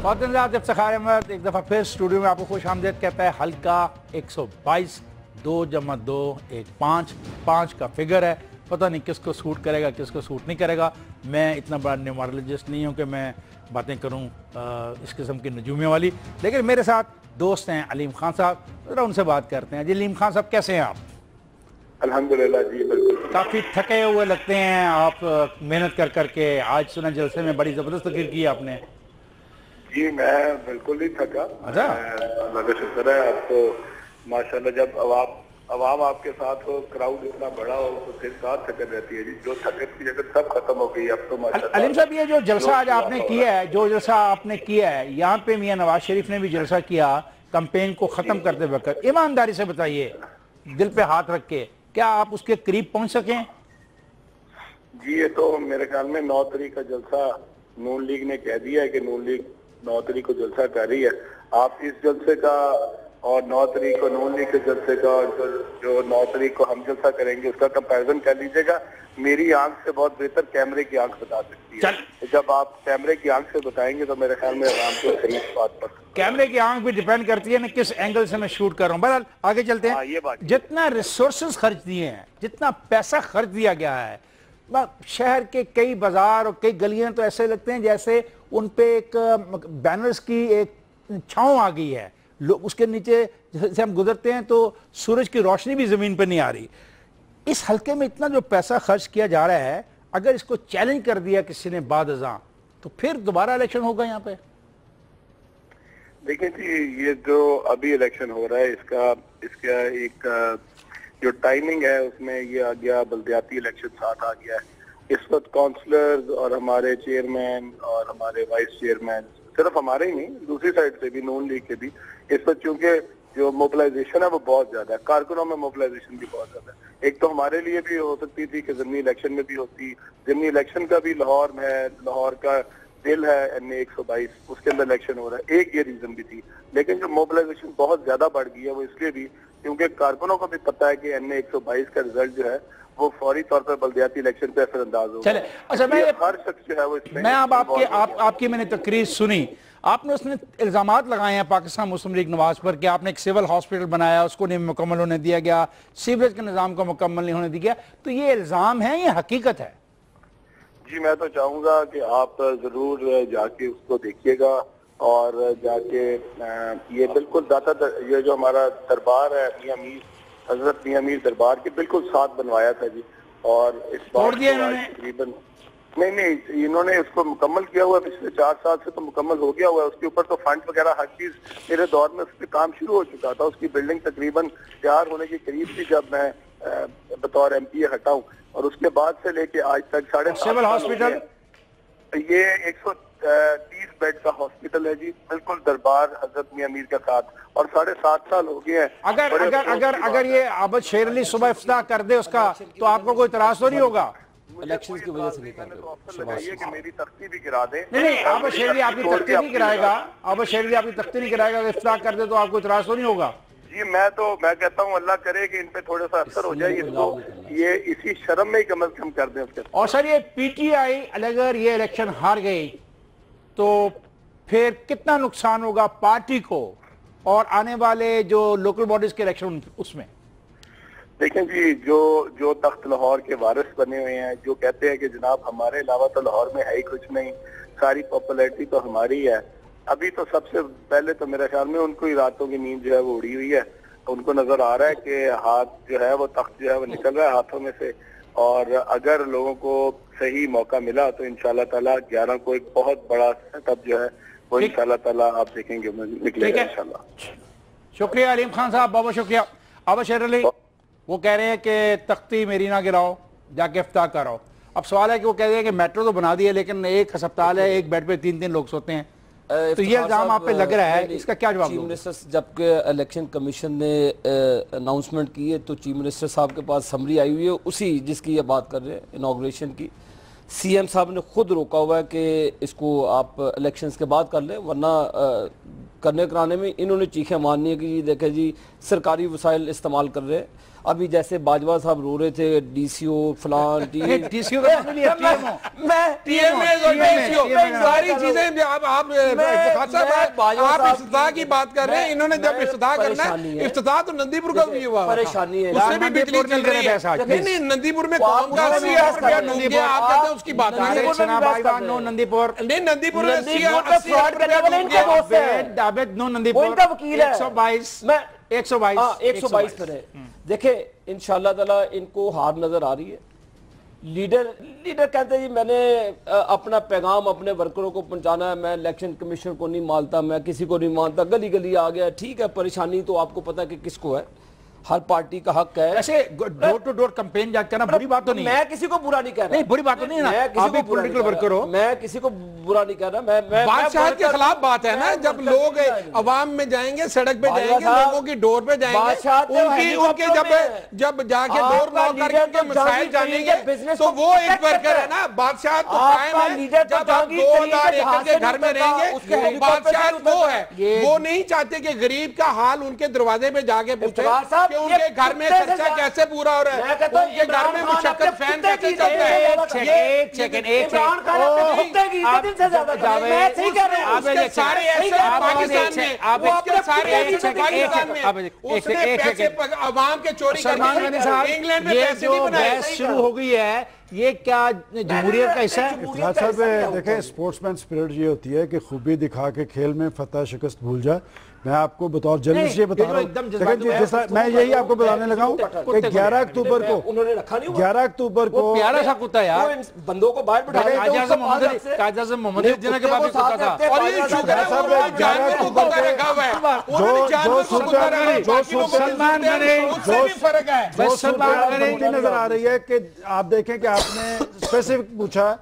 خواتین حضرات، افتخار احمد ایک دفعہ پھر اسٹوڈیو میں آپ کو خوش آمدید کہتا ہے۔ حلقہ 122، 2 + 2 = 5، 5 کا فگر ہے، پتہ نہیں کس کو سوٹ کرے گا کس کو سوٹ نہیں کرے گا۔ میں اتنا بڑا نیومرولوجسٹ نہیں ہوں کہ میں باتیں کروں اس قسم کی نجومیوں والی، لیکن میرے ساتھ دوست ہیں علیم خان صاحب، ذرا ان سے بات کرتے ہیں۔ جی علیم خان صاحب کیسے ہیں آپ؟ الحمدللہ جی بالکل کافی تھکے ہوئے لگتے ہیں آپ محنت کر کے، آج سنا جلسے میں بڑی زبردست تقریر کی آپ نے۔ جی میں بالکل نہیں تھکا، اللہ کا شکر ہے۔ آپ تو ماشاءاللہ جب عوام آپ کے ساتھ ہو، کراؤڈ اتنا بڑا ہو تو پھر ساتھ تھکن رہتی ہے جی، جو تھکن کی جگہ سب ختم ہو گئی اب تو ماشاءاللہ۔ علیم صاحب یہ جو جلسہ آج آپ نے کیا ہے، جو جلسہ آپ نے کیا ہے یہاں پہ، میاں نواز شریف نے بھی جلسہ کیا کمپین کو ختم کرتے وقت، ایمانداری سے بتائیے دل پہ ہاتھ رکھ کے، کیا آپ اس کے قریب پہنچ سکیں؟ جی یہ تو میرے خیال میں 9 تاریخ کا جلسہ نون لیگ نے کہہ دیا ہے کہ نون لیگ 9 تاریخ کو جلسہ کر رہی ہے۔ آپ اس جلسے کا اور 9 تاریخ کو نون لیگ کے جلسے کا اور جو 9 تاریخ کو ہم جلسہ کریں گے اس کا کمپیریزن کر لیجئے گا۔ میری آنکھ سے بہت بہتر کیمرے کی آنکھ بتا سکتی ہے، جب آپ کیمرے کی آنکھ سے بتائیں گے تو میرے خیال میں عوام کو صحیح بات پر کیمرے کی آنکھ بھی ڈیپینڈ کرتی ہے نا کس اینگل سے میں شوٹ کر رہا ہوں۔ بہرحال آگے چلتے ہیں۔ جتنا ریسورسز خرچ دیے ہیں، جتنا پیسہ خرچ دیا گیا ہے، شہر کے کئی بازار اور کئی گلیاں تو ایسے لگتے ہیں جیسے ان پہ ایک بینرز کی ایک چھاؤں آ گئی ہے، اس کے نیچے سے ہم گزرتے ہیں تو سورج کی روشنی بھی زمین پہ نہیں آ رہی۔ اس حلقے میں اتنا جو پیسہ خرچ کیا جا رہا ہے، اگر اس کو چیلنج کر دیا کسی نے بعد ازاں تو پھر دوبارہ الیکشن ہوگا یہاں پہ؟ دیکھیں جی یہ جو ابھی الیکشن ہو رہا ہے اس کا ایک جو ٹائمنگ ہے اس میں یہ آ گیا، بلدیاتی الیکشن ساتھ آ گیا ہے۔ اس وقت کونسلرز اور ہمارے چیئرمین اور ہمارے وائس چیئرمین، صرف ہمارے ہی نہیں دوسری سائڈ سے بھی نون لیگ کے بھی، اس وقت چونکہ جو موبلائزیشن ہے وہ بہت زیادہ ہے، کارکنوں میں موبلائزیشن بھی بہت زیادہ ہے۔ ایک تو ہمارے لیے بھی ہو سکتی تھی کہ ضمنی الیکشن میں بھی ہوتی، ضمنی الیکشن کا بھی لاہور میں ہے، لاہور کا دل ہے NA 122، اس کے اندر الیکشن ہو رہا ہے، ایک یہ ریزن بھی تھی۔ لیکن جو موبلائزیشن بہت زیادہ بڑھ گئی ہے وہ اس لیے بھی کیونکہ کارکنوں کو بھی پتہ ہے کہ NA 122 کا رزلٹ جو ہے وہ فوری طور پر بلدیاتی الیکشن پہ اثر انداز ہوگا۔ چلے اچھا، ہر شخص جو ہے وہ اس میں اب آپ کی میں نے تقریر سنی، آپ نے اس میں الزامات لگائے ہیں پاکستان مسلم لیگ نواز پر کہ آپ نے ایک سول ہاسپٹل بنایا، اس کو نہیں مکمل ہونے دیا گیا، سیوریج کے نظام کو مکمل نہیں ہونے دیا گیا، تو یہ الزام ہے یہ حقیقت ہے؟ جی میں تو چاہوں گا کہ آپ ضرور جا کے اس کو دیکھیے گا اور جا کے یہ بالکل یہ جو ہمارا دربار ہے میاں میر، حضرت میاں میر دربار کے بالکل ساتھ بنوایا تھا جی، اور اس بار تقریباً نہیں انہوں نے اس کو مکمل کیا ہوا ہے، پچھلے 4 سال سے تو مکمل ہو گیا ہوا ہے، اس کے اوپر تو فنڈ وغیرہ ہر چیز میرے دور میں اس پہ کام شروع ہو چکا تھا، اس کی بلڈنگ تقریباً تیار ہونے کے قریب تھی جب میں بطور MP ہٹا ہوں، اور اس کے بعد سے لے کے آج تک 7.5 سول ہاسپٹل یہ 130 بیڈ کا ہاسپٹل ہے جی، بالکل دربار حضرت میاں میر کا ساتھ، اور 7.5 سال ہو گئے ہیں۔ اگر یہ عابد شیر علی صبح افتتاح کر دے اس کا تو آپ کو کوئی اعتراض تو نہیں ہوگا؟ الیکشنز کی وجہ سے نہیں کر رہے کہ میری تختی بھی گرا دیں۔ نہیں عابد شیر علی آپ کی تختی نہیں گرائے گا، عابد شیر علی آپ کی تختی نہیں گرائے گا، اگر افتتاح کر دے تو آپ کو اعتراض تو نہیں ہوگا؟ جی میں کہتا ہوں اللہ کرے کہ ان پہ تھوڑا سا اثر ہو جائے، اس کو یہ اسی شرم میں ہی کم از کم کر دیں اس کے۔ اور سر یہ PTI اگر یہ الیکشن ہار گئی تو پھر کتنا نقصان ہوگا پارٹی کو اور آنے والے جو لوکل باڈیز کے الیکشن اس میں؟ دیکھیں جی، جو تخت لاہور کے وارث بنے ہوئے ہیں، جو کہتے ہیں کہ جناب ہمارے علاوہ تو لاہور میں ہے ہی کچھ نہیں، ساری پاپولیرٹی تو ہماری ہے، ابھی تو سب سے پہلے تو میرے خیال میں ان کو ہی راتوں کی نیند جو ہے وہ اڑی ہوئی ہے. ان کو نظر آ رہا ہے کہ ہاتھ جو ہے وہ تخت جو ہے وہ نکل رہا ہے ہاتھوں میں سے، اور اگر لوگوں کو صحیح موقع ملا تو انشاءاللہ تعالیٰ 11 کو ایک بہت بڑا سیٹ اپ جو ہے وہ انشاءاللہ تعالیٰ آپ دیکھیں گے نکلے گا انشاءاللہ. شکریہ علیم خان صاحب، بہت شکریہ. آبا شیر علی وہ کہہ رہے ہیں کہ تختی میری نہ گراؤ، جا کے افتتاح کراؤ. اب سوال ہے کہ وہ کہہ رہے ہیں کہ میٹرو تو بنا دی ہے لیکن ایک ہسپتال ہے، ایک بیڈ پہ 3 لوگ سوتے ہیں، تو یہ الزام آپ پہ لگ رہا ہے، اس کا کیا جواب چیف دو گے؟ منسٹر جب کہ الیکشن کمیشن نے اناؤنسمنٹ کی ہے تو چیف منسٹر صاحب کے پاس سمری آئی ہوئی ہے، اسی جس کی یہ بات کر رہے ہیں انوگریشن کی. سی ایم صاحب نے خود روکا ہوا ہے کہ اس کو آپ الیکشنز کے بعد کر لیں، ورنہ کرنے کرانے میں انہوں نے چیخیں مارنی ہے کہ جی دیکھیں جی سرکاری وسائل استعمال کر رہے ہیں. ابھی جیسے باجوہ صاحب رو رہے تھے ڈی سی او فلان ڈی سی او کا مطلب یہ T M O, T M A اور ڈی سی او ساری چیزیں آپ افتتاح کی بات کر رہے ہیں. انہوں نے جب افتتاح کرنا ہے، افتتاح تو نندی پور کا بھی ہوا، پریشانی ہے، اس سے بھی بجلی چل رہی ہے. نہیں نندی پور میں قوم کا 80,000 روپیہ ڈوب گیا، آپ کہتے ہیں اس کی بات نہیں. نندی پور نندی پور میں 80,000 روپیہ ڈوب گیا. 122 پر ہے. دیکھیں انشاءاللہ تعالیٰ ان کو ہار نظر آ رہی ہے. لیڈر کہتے ہیں جی میں نے اپنا پیغام اپنے ورکروں کو پہنچانا ہے، میں الیکشن کمیشن کو نہیں مانتا، میں کسی کو نہیں مانتا، گلی گلی آ گیا. ٹھیک ہے، پریشانی تو آپ کو پتہ ہے کہ کس کو ہے، ہر پارٹی کا حق ہے. ایسے ڈور ٹو ڈور کمپین جا کرنا بری بات تو نہیں ہے. میں کسی کو برا نہیں کہہ رہا. نہیں بری بات تو نہیں ہے، آپ بھی پولیٹیکل ورکر ہو. میں کسی کو برا نہیں کہہ رہا. میں بادشاہت کے خلاف بات ہے نا، جب لوگ عوام میں جائیں گے، سڑک پہ جائیں گے، لوگوں کی ڈور پہ جائیں گے، ان کے جب جا کے ڈور ناک کر کے ان کے مسائل جانیں گے تو وہ ایک ورکر ہے نا. بادشاہت تو قائم ہے جب آپ 2000 ایکڑ کے گھر میں رہیں گے. بادشاہت وہ ہے، وہ نہیں چاہتے کہ غریب کا حال ان کے دروازے پہ جا کے پوچھے کہ ان کے گھر میں خرچہ کیسے پورا ہو رہا ہے، ان کے گھر میں مشکل فین کیسے چلتا ہے. ایک سیکنڈ عوام کے چوری انگلینڈ میں پیسے نہیں بنائے. شروع ہو گئی ہے، یہ کیا جمہوریت کا حصہ ہے؟ افتخار صاحب دیکھیں اسپورٹس مین اسپرٹ یہ ہوتی ہے کہ خوبی دکھا کے کھیل میں فتح شکست بھول جائے. میں آپ کو بطور جرنلسٹ یہ بتا رہا ہوں، میں یہی آپ کو بتانے لگا ہوں کہ 11 اکتوبر کو 11 اکتوبر کو پیارا سا کتا ہے یار، بندوں کو باہر بٹھا قائد اعظم محمد علی جناح کے بعد بھی کتا تھا. اور یہ شکر ہے وہ جان میں کتا کا رکھا ہوا ہے، انہوں نے جان میں کتا رکھا ہے، باقی وہ سلمان غنی اس سے بھی فرق ہے. سلمان غنی نظر آ رہی ہے کہ آپ دیکھیں کہ آپ نے اسپیسیفک پوچھا.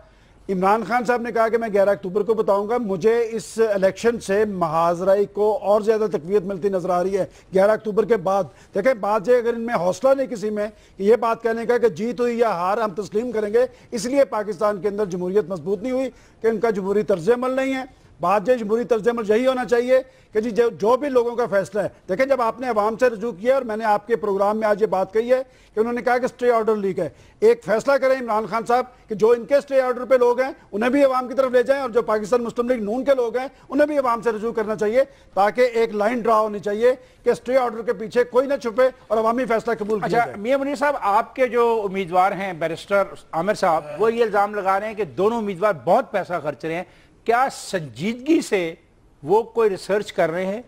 عمران خان صاحب نے کہا کہ میں 11 اکتوبر کو بتاؤں گا. مجھے اس الیکشن سے محاذرائی کو اور زیادہ تقویت ملتی نظر آ رہی ہے 11 اکتوبر کے بعد. دیکھیں بات یہ اگر ان میں حوصلہ نہیں کسی میں کہ یہ بات کہنے کا کہ جیت ہوئی یا ہار ہم تسلیم کریں گے، اس لیے پاکستان کے اندر جمہوریت مضبوط نہیں ہوئی کہ ان کا جمہوری طرز عمل نہیں ہے. بات یہ جمہوری طرز عمل یہی ہونا چاہیے کہ جی جو بھی لوگوں کا فیصلہ ہے. دیکھیں جب آپ نے عوام سے رجوع کیا اور میں نے آپ کے پروگرام میں آج یہ بات کہی ہے کہ انہوں نے کہا کہ سٹے آرڈر لیک ہے، ایک فیصلہ کریں عمران خان صاحب کہ جو ان کے سٹے آرڈر پہ لوگ ہیں انہیں بھی عوام کی طرف لے جائیں، اور جو پاکستان مسلم لیگ نون کے لوگ ہیں انہیں بھی عوام سے رجوع کرنا چاہیے، تاکہ ایک لائن ڈرا ہونی چاہیے کہ سٹے آرڈر کے پیچھے کوئی نہ چھپے اور عوامی فیصلہ قبول کیا جائے. میاں منیر صاحب، آپ کے جو امیدوار ہیں بیرسٹر عامر صاحب، وہ یہ الزام لگا رہے ہیں کہ دونوں امیدوار بہت پیسہ خرچ رہے ہیں. کیا سنجیدگی سے وہ کوئی ریسرچ کر رہے ہیں؟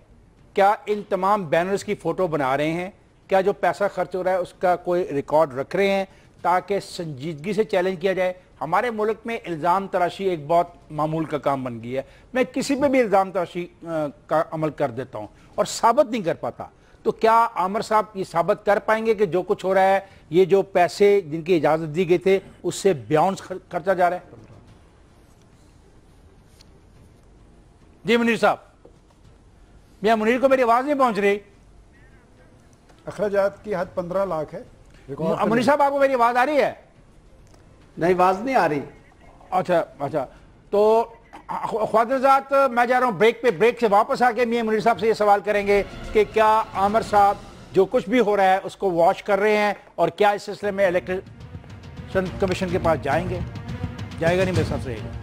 کیا ان تمام بینرز کی فوٹو بنا رہے ہیں؟ کیا جو پیسہ خرچ ہو رہا ہے اس کا کوئی ریکارڈ رکھ رہے ہیں تاکہ سنجیدگی سے چیلنج کیا جائے؟ ہمارے ملک میں الزام تراشی ایک بہت معمول کا کام بن گیا ہے. میں کسی پہ بھی الزام تراشی کا عمل کر دیتا ہوں اور ثابت نہیں کر پاتا. تو کیا عامر صاحب یہ ثابت کر پائیں گے کہ جو کچھ ہو رہا ہے یہ جو پیسے جن کی اجازت دی گئی تھے اس سے بیونڈ خرچا جا رہا ہے؟ جی منیر صاحب. میاں منیر کو میری آواز نہیں پہنچ رہی. اخراجات کی حد 15 لاکھ ہے. منیر صاحب آپ کو میری آواز آ رہی ہے؟ نہیں آواز نہیں آ رہی. اچھا تو خواتین میں جا رہا ہوں بریک پہ. بریک سے واپس آ کے میاں منیر صاحب سے یہ سوال کریں گے کہ کیا عامر صاحب جو کچھ بھی ہو رہا ہے اس کو واش کر رہے ہیں اور کیا اس سلسلے میں الیکشن کمیشن کے پاس جائیں گے؟ جائے گا نہیں میرے ساتھ رہے گا.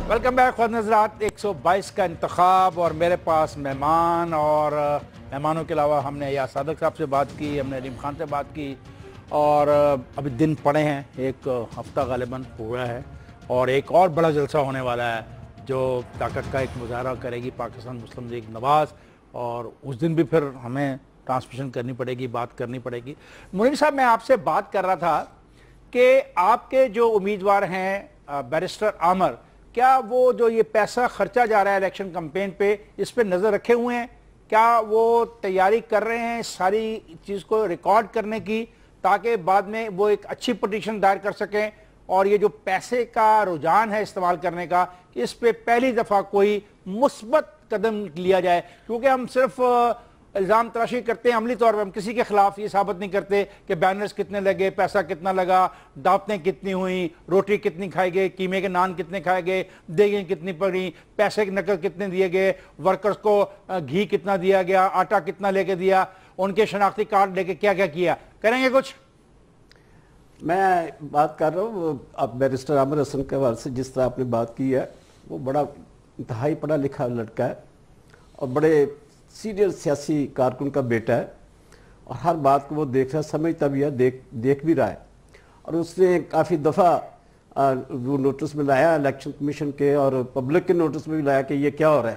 ویلکم بیک خود نظرات 122 کا انتخاب، اور میرے پاس مہمان، اور مہمانوں کے علاوہ ہم نے یا صادق صاحب سے بات کی، ہم نے علیم خان سے بات کی، اور ابھی دن پڑے ہیں، ایک ہفتہ غالباً ہوا ہے، اور ایک اور بڑا جلسہ ہونے والا ہے جو طاقت کا ایک مظاہرہ کرے گی پاکستان مسلم لیگ نواز، اور اس دن بھی پھر ہمیں ٹرانسمیشن کرنی پڑے گی، بات کرنی پڑے گی۔ منیر صاحب، میں آپ سے بات کر رہا تھا کہ آپ کے جو امیدوار ہیں بیرسٹر عامر، کیا وہ جو یہ پیسہ خرچہ جا رہا ہے الیکشن کمپین پہ، اس پہ نظر رکھے ہوئے ہیں؟ کیا وہ تیاری کر رہے ہیں ساری چیز کو ریکارڈ کرنے کی، تاکہ بعد میں وہ ایک اچھی پٹیشن دائر کر سکیں؟ اور یہ جو پیسے کا رجحان ہے استعمال کرنے کا، اس پہ پہلی دفعہ کوئی مثبت قدم لیا جائے، کیونکہ ہم صرف الزام تراشی کرتے ہیں، عملی طور پر ہم کسی کے خلاف یہ ثابت نہیں کرتے کہ بینرز کتنے لگے، پیسہ کتنا لگا، دعوتیں کتنی ہوئیں، روٹی کتنی کھائی گئی، قیمے کے نان کتنے کھائے گئے، دیگیں کتنی پڑی، پیسے کی نقد کتنے دیے گئے، ورکرز کو گھی کتنا دیا گیا، آٹا کتنا لے کے دیا، ان کے شناختی کارڈ لے کے کیا کیا کیا، کریں گے کچھ؟ میں بات کر رہا ہوں اب بیرسٹر عامر حسن کے حوالے سے، جس طرح آپ نے بات کی ہے، وہ بڑا انتہائی پڑھا لکھا لڑکا ہے اور بڑے سینئر سیاسی کارکن کا بیٹا ہے، اور ہر بات کو وہ دیکھ رہا ہے، سمجھتا بھی ہے، دیکھ بھی رہا ہے، اور اس نے کافی دفعہ وہ نوٹس میں لایا الیکشن کمیشن کے اور پبلک کے نوٹس میں بھی لایا کہ یہ کیا ہو رہا ہے،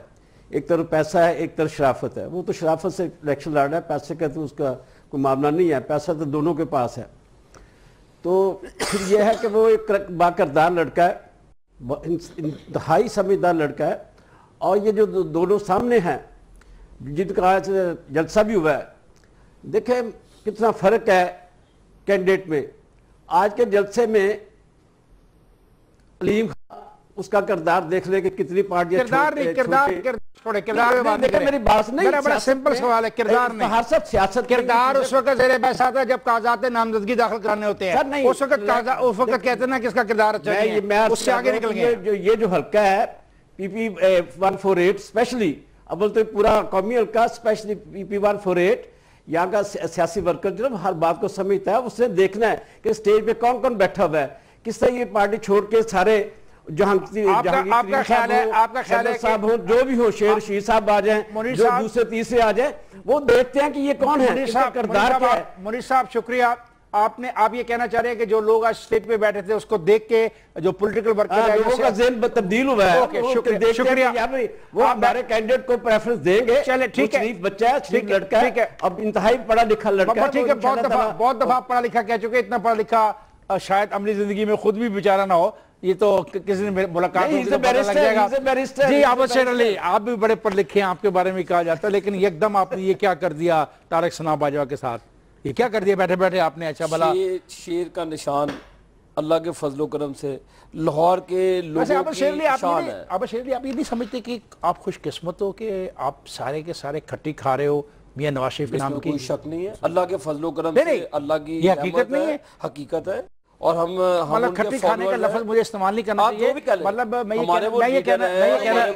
ایک طرف پیسہ ہے، ایک طرف شرافت ہے۔ وہ تو شرافت سے الیکشن لڑ رہا ہے، پیسے کا تو اس کا کوئی معاملہ نہیں ہے، پیسہ تو دونوں کے پاس ہے۔ تو پھر یہ ہے کہ وہ ایک با کردار لڑکا ہے، انتہائی سمجھدار لڑکا ہے، اور یہ جو دونوں سامنے ہیں جن کا آج جلسہ بھی ہوا ہے، دیکھیں کتنا فرق ہے کینڈیڈیٹ میں۔ آج کے جلسے میں علیم خان اس کا کردار دیکھ لے کہ کتنی پارٹیاں میری بات نہیں، بڑا سمپل سوال ہے، کردار نہیں، سیاست کردار اس وقت زیر بحث آتا ہے جب کاغذات نامزدگی داخل کرانے ہوتے ہیں، اس وقت کہتے ہیں نا کہ اس کا کردار اچھا نہیں ہے، اس سے آگے نکل گئے۔ یہ جو حلقہ ہے پی پی 148 اسپیشلی، اول تو پورا قومی حلقہ اسپیشلی پی پی 148، یہاں کا سیاسی ورکر جو ہر بات کو سمجھتا ہے، اس نے دیکھنا ہے کہ سٹیج پہ کون کون بیٹھا ہوا ہے، کس طرح یہ پارٹی چھوڑ کے سارے جہانگیر صاحب ہوں، جو بھی ہو، شیر رشید صاحب آ جائیں، جو دوسرے تیسرے آ جائیں، وہ دیکھتے ہیں کہ یہ کون ہے، اس کا کردار کیا ہے۔ منیر صاحب شکریہ، آپ یہ کہنا چاہ رہے ہیں کہ جو لوگ آج سٹیج پہ بیٹھے تھے اس کو دیکھ کے جو پولیٹیکل ورکر ہے لوگوں کا ذہن تبدیل ہوا ہے، شکریہ، وہ ہمارے کینڈیڈیٹ کو پریفرنس دیں گے، چلے ٹھیک ہے، شریف بچہ ہے، شریف لڑکا ہے، اب انتہائی پڑھا لکھا لڑکا ہے، ٹھیک ہے، بہت دفعہ پڑھا لکھا کہہ چکے، اتنا پڑھا لکھا شاید عملی زندگی میں خود بھی بیچارہ نہ ہو، یہ تو کسی نے ملاقات ہوگی تو پتہ لگ جائے گا۔ جی عابد علی، آپ بھی بڑے پڑھ لکھے ہیں، آپ کے بارے میں کہا جاتا ہے، لیکن یک دم آپ نے یہ کیا کر دیا طارق ثنا باجوہ کے ساتھ، یہ کیا کر دیا بیٹھے بیٹھے آپ نے؟ اچھا بھلا شیر کا نشان اللہ کے فضل و کرم سے لاہور کے لوگوں کی شان ہے۔ عابد شیرلی، آپ یہ نہیں سمجھتے کہ آپ خوش قسمت ہو کہ آپ سارے کے سارے کھٹی کھا رہے ہو میاں نواز شریف کے نام کی؟ کوئی شک نہیں ہے، اللہ کے فضل و کرم سے، اللہ کی حقیقت نہیں ہے، حقیقت ہے، اور ہم مطلب کھٹی کھانے کا لفظ مجھے استعمال نہیں کرنا چاہیے، مطلب میں یہ کہنا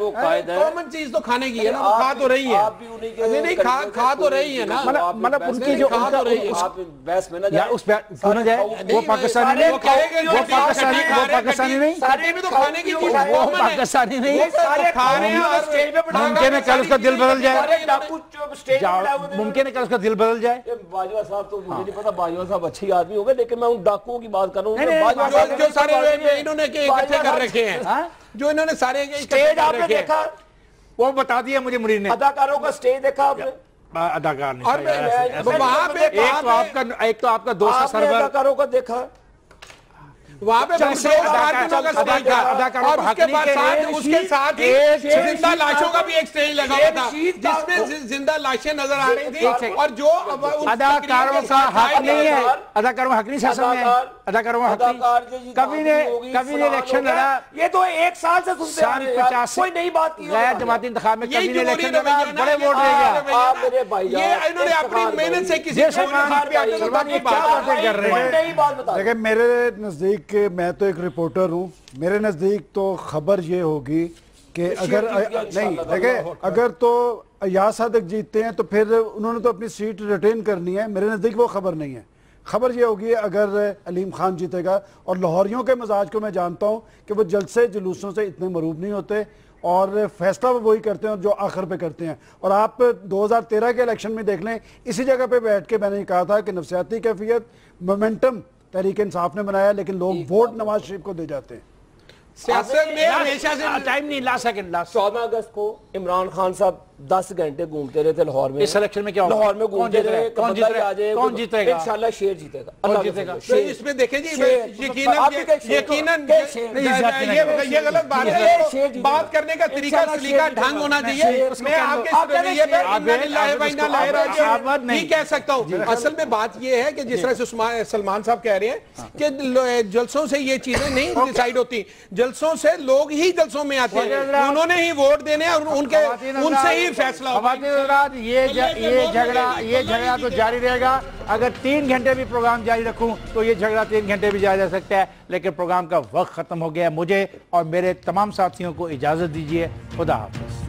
وہ قائد ہے، کامن چیز تو کھانے کی ہے نا، کھا تو رہی ہے، نہیں کھا تو رہی ہے نا، مطلب ان کی جو آپ بحث میں نہ یا اس پہ کیوں نہ جائے، وہ پاکستانی نہیں، وہ پاکستانی نہیں، وہ پاکستانی نہیں، ممکن ہے کل اس کا دل بدل جائے، ممکن ہے کل اس کا دل بدل جائے۔ باجوہ صاحب تو مجھے نہیں پتا، باجوہ صاحب اچھی آدمی ہو گئے، لیکن میں ان ڈاکوؤں کی بات کر رہا ہوں جو سارے انہوں نے اکٹھے کر رکھے ہیں، جو انہوں نے سارے سٹیج آپ نے دیکھا، وہ بتا دیا مجھے منیر نے، اداکاروں کا سٹیج دیکھا آپ نے؟ اداکار نہیں، وہاں پہ ایک تو آپ کا دوست آپ نے اداکاروں کا دیکھا، وہاں پہ اور اس کے ساتھ ہی زندہ لاشوں کا بھی ایک سٹیج لگا ہوا تھا جس میں زندہ لاشیں نظر آ رہی تھی، اور جو اداکاروں کا حق نہیں ہے، اداکاروں کا حق نہیں سیاست میں، اداکاروں کا حق نہیں، کبھی نے الیکشن لڑا، یہ تو ایک سال سے سنتے ہیں، کوئی نئی بات کی، غیر جماعتی انتخاب میں کبھی نے الیکشن لڑا، بڑے ووٹ لے گیا، آپ میرے بھائی جان، یہ انہوں نے اپنی محنت سے کسی سلمان یہ کیا باتیں کر رہے ہیں؟ نئی بات بتا، دیکھیں میرے نزدیک، میں تو ایک رپورٹر ہوں، میرے نزدیک تو خبر یہ ہوگی کہ اگر نہیں دیکھیں، اگر تو ایاز صادق جیتتے ہیں تو پھر انہوں نے تو اپنی سیٹ ریٹین کرنی ہے، میرے نزدیک وہ خبر نہیں ہے، خبر یہ ہوگی اگر علیم خان جیتے گا، اور لاہوریوں کے مزاج کو میں جانتا ہوں کہ وہ جلسے جلوسوں سے اتنے مروب نہیں ہوتے اور فیصلہ وہ وہی کرتے ہیں جو آخر پہ کرتے ہیں. اور آپ 2013 کے الیکشن میں دیکھ لیں، اسی جگہ پہ بیٹھ کے میں نے کہا تھا کہ نفسیاتی کیفیت مومنٹم تحریک انصاف نے بنایا، لیکن لوگ ووٹ نواز شریف کو دے جاتے ہیں. سیاست میں ہمیشہ سے ٹائم نہیں. لاسٹ سیکنڈ 14 اگست کو عمران خان صاحب 10 گھنٹے گھومتے رہے تھے لاہور میں. اس الیکشن میں کیا ہوگا؟ لاہور میں گھومتے رہے. کون جیتے گا؟ انشاءاللہ شیر جیتے گا. کون جیتے گا؟ اس میں دیکھیں جی یقیناً یہ غلط بات ہے. بات کرنے کا طریقہ سلیقہ ڈھنگ ہونا چاہیے. میں آپ کے رویے پہ نہیں کہہ سکتا ہوں. اصل میں بات یہ ہے کہ جس طرح سے سلمان صاحب کہہ رہے ہیں کہ جلسوں سے یہ چیزیں نہیں ڈیسائیڈ ہوتی. جلسوں سے لوگ ہی جلسوں میں آتے ہیں، انہوں نے ہی ووٹ دینے اور ان سے ہی فیصلہ ہوگا. خواتین حضرات، یہ جھگڑا تو جاری رہے گا. اگر 3 گھنٹے بھی پروگرام جاری رکھوں تو یہ جھگڑا 3 گھنٹے بھی جاری رہ سکتا ہے، لیکن پروگرام کا وقت ختم ہو گیا. مجھے اور میرے تمام ساتھیوں کو اجازت دیجیے. خدا حافظ.